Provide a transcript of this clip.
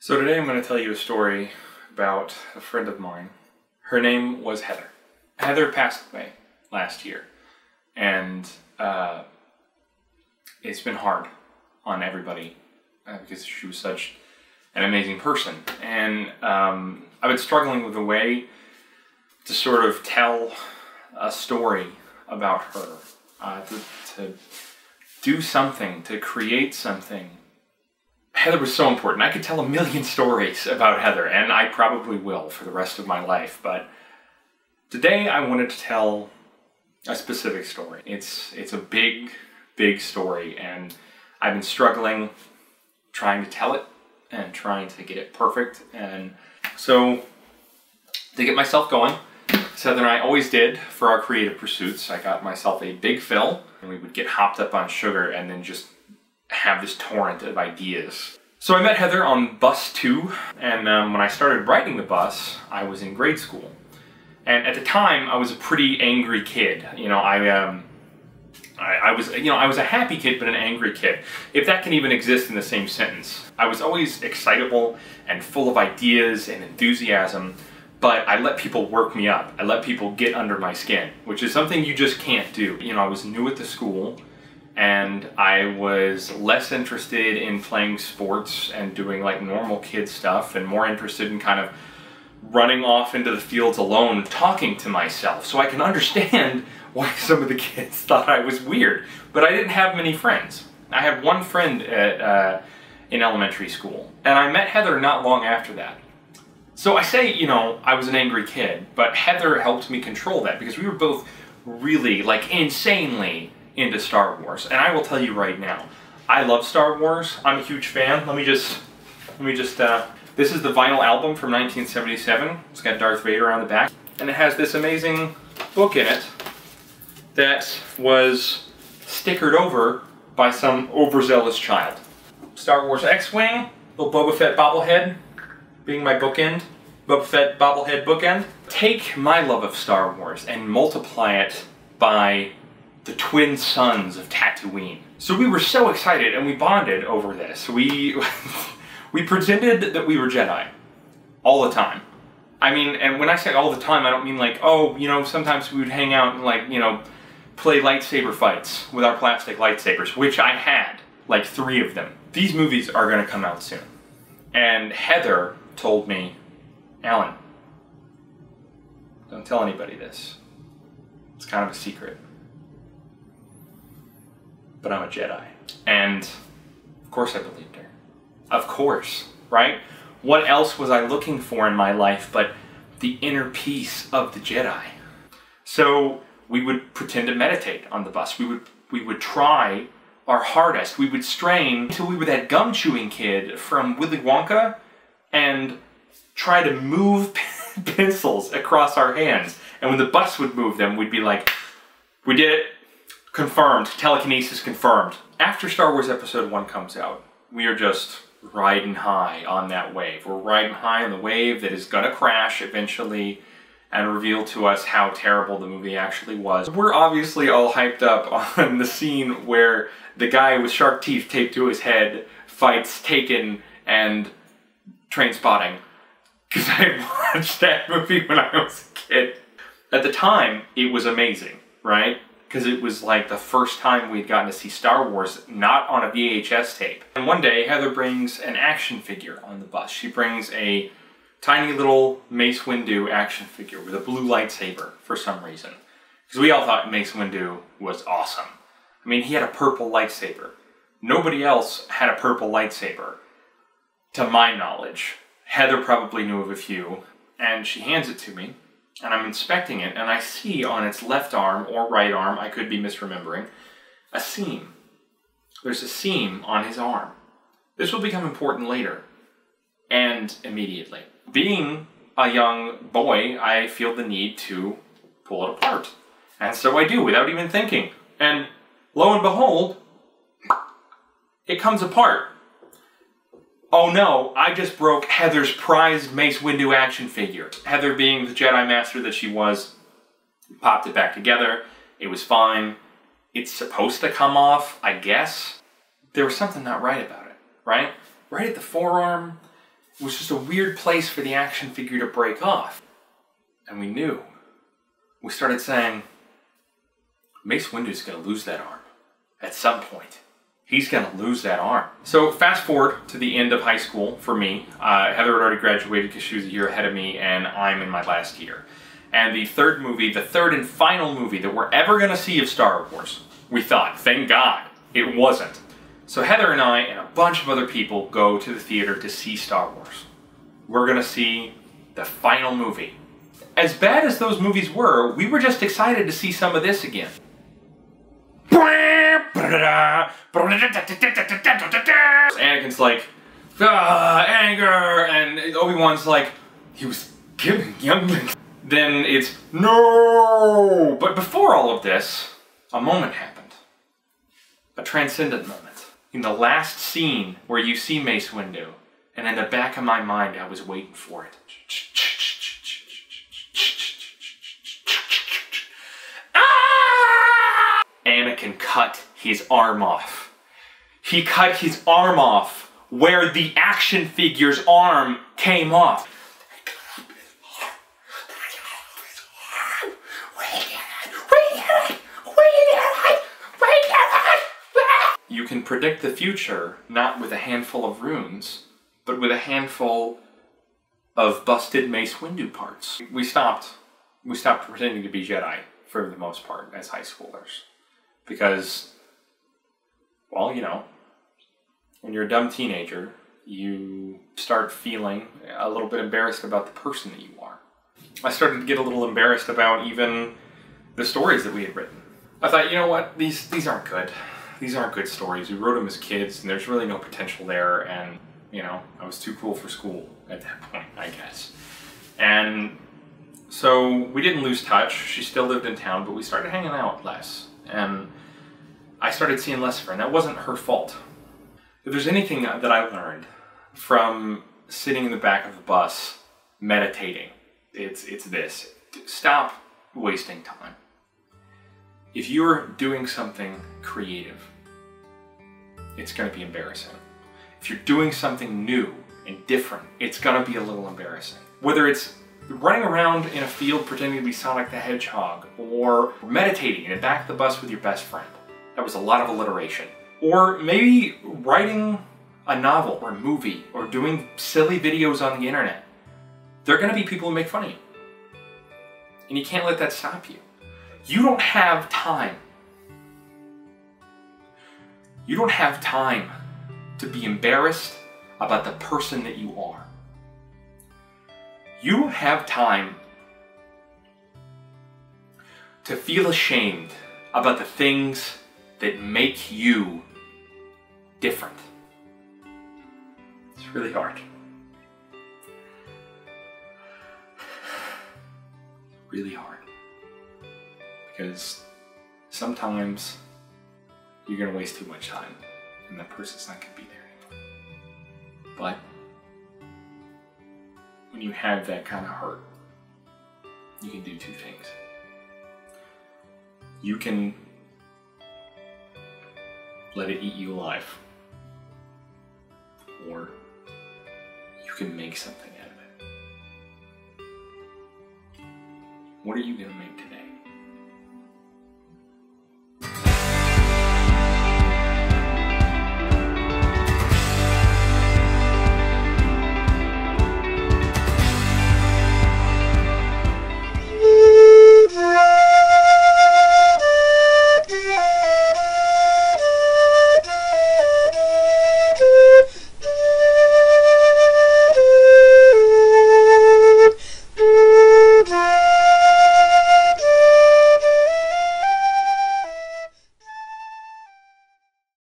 So today I'm going to tell you a story about a friend of mine. Her name was Heather. Heather passed away last year, and it's been hard on everybody because she was such an amazing person. And I've been struggling with a way to sort of tell a story about her, to do something, to create something. Heather was so important. I could tell a million stories about Heather, and I probably will for the rest of my life, but today I wanted to tell a specific story. It's a big, big story, and I've been struggling trying to tell it and trying to get it perfect. And so to get myself going, as Heather and I always did for our creative pursuits, I got myself a big fill, and we would get hopped up on sugar and then just have this torrent of ideas. So I met Heather on bus 2, and when I started riding the bus, I was in grade school. And at the time, I was a pretty angry kid. You know, I was a happy kid, but an angry kid, if that can even exist in the same sentence. I was always excitable and full of ideas and enthusiasm, but I let people work me up. I let people get under my skin, which is something you just can't do. You know, I was new at the school, and I was less interested in playing sports and doing like normal kid stuff, and more interested in kind of running off into the fields alone, talking to myself. So I can understand why some of the kids thought I was weird, but I didn't have many friends. I had one friend in elementary school, and I met Heather not long after that. So I say, you know, I was an angry kid, but Heather helped me control that because we were both really, like, insanely into Star Wars. And I will tell you right now, I love Star Wars. I'm a huge fan. Let me just, this is the vinyl album from 1977. It's got Darth Vader on the back. And it has this amazing book in it that was stickered over by some overzealous child. Star Wars X-Wing, little Boba Fett bobblehead being my bookend. Boba Fett bobblehead bookend. Take my love of Star Wars and multiply it by the twin sons of Tatooine. So we were so excited and we bonded over this. We pretended that we were Jedi all the time. I mean, and when I say all the time, I don't mean like, oh, you know, sometimes we would hang out and like, you know, play lightsaber fights with our plastic lightsabers, which I had, like 3 of them. These movies are gonna come out soon. And Heather told me, Alan, don't tell anybody this. It's kind of a secret. But I'm a Jedi. And of course I believed her. Of course, right? What else was I looking for in my life but the inner peace of the Jedi? So we would pretend to meditate on the bus. We would try our hardest. We would strain until we were that gum-chewing kid from Willy Wonka and try to move pencils across our hands. And when the bus would move them, we'd be like, we did it. Confirmed. Telekinesis confirmed. After Star Wars Episode 1 comes out, we are just riding high on that wave. We're riding high on the wave that is gonna crash eventually and reveal to us how terrible the movie actually was. We're obviously all hyped up on the scene where the guy with shark teeth taped to his head fights Taken and Trainspotting. Because I watched that movie when I was a kid. At the time, it was amazing, right? Because it was like the first time we'd gotten to see Star Wars not on a VHS tape. And one day, Heather brings an action figure on the bus. She brings a tiny little Mace Windu action figure with a blue lightsaber for some reason. Because we all thought Mace Windu was awesome. I mean, he had a purple lightsaber. Nobody else had a purple lightsaber, to my knowledge. Heather probably knew of a few, and she hands it to me. And I'm inspecting it, and I see on its left arm, or right arm, I could be misremembering, a seam. There's a seam on his arm. This will become important later, and immediately. Being a young boy, I feel the need to pull it apart. And so I do, without even thinking. And lo and behold, it comes apart. Oh no, I just broke Heather's prized Mace Windu action figure. Heather, being the Jedi Master that she was, popped it back together. It was fine. It's supposed to come off, I guess. There was something not right about it, right? Right at the forearm, was just a weird place for the action figure to break off. And we knew. We started saying, Mace Windu's gonna lose that arm. At some point. He's gonna lose that arm. So fast forward to the end of high school for me. Heather had already graduated because she was a year ahead of me, and I'm in my last year. And the third and final movie that we're ever gonna see of Star Wars, we thought, thank God, it wasn't. So Heather and I and a bunch of other people go to the theater to see Star Wars. We're gonna see the final movie. As bad as those movies were, we were just excited to see some of this again. Anakin's like, anger, and Obi-Wan's like, he was killing younglings. Then it's, no! But before all of this, a moment happened. A transcendent moment. In the last scene where you see Mace Windu, and in the back of my mind I was waiting for it. Anakin cut his arm off. He cut his arm off where the action figure's arm came off. You can predict the future not with a handful of runes, but with a handful of busted Mace Windu parts. We stopped pretending to be Jedi for the most part as high schoolers. Because, well, you know, when you're a dumb teenager, you start feeling a little bit embarrassed about the person that you are. I started to get a little embarrassed about even the stories that we had written. I thought, you know what, these aren't good. These aren't good stories. We wrote them as kids, and there's really no potential there, and, you know, I was too cool for school at that point, I guess. And so we didn't lose touch. She still lived in town, but we started hanging out less. And I started seeing less of her, and that wasn't her fault. If there's anything that I learned from sitting in the back of the bus meditating, it's this. Stop wasting time. If you're doing something creative, it's going to be embarrassing. If you're doing something new and different, it's going to be a little embarrassing. Whether it's running around in a field pretending to be Sonic the Hedgehog, or meditating in the back of the bus with your best friend. That was a lot of alliteration. Or maybe writing a novel or a movie, or doing silly videos on the internet. There are going to be people who make fun of you. And you can't let that stop you. You don't have time. You don't have time to be embarrassed about the person that you are. You don't have time to feel ashamed about the things that make you different. It's really hard. Really hard. Because sometimes you're going to waste too much time and that person's not going to be there anymore. But when you have that kind of hurt, you can do two things. You can let it eat you alive, or you can make something out of it. What are you going to make today?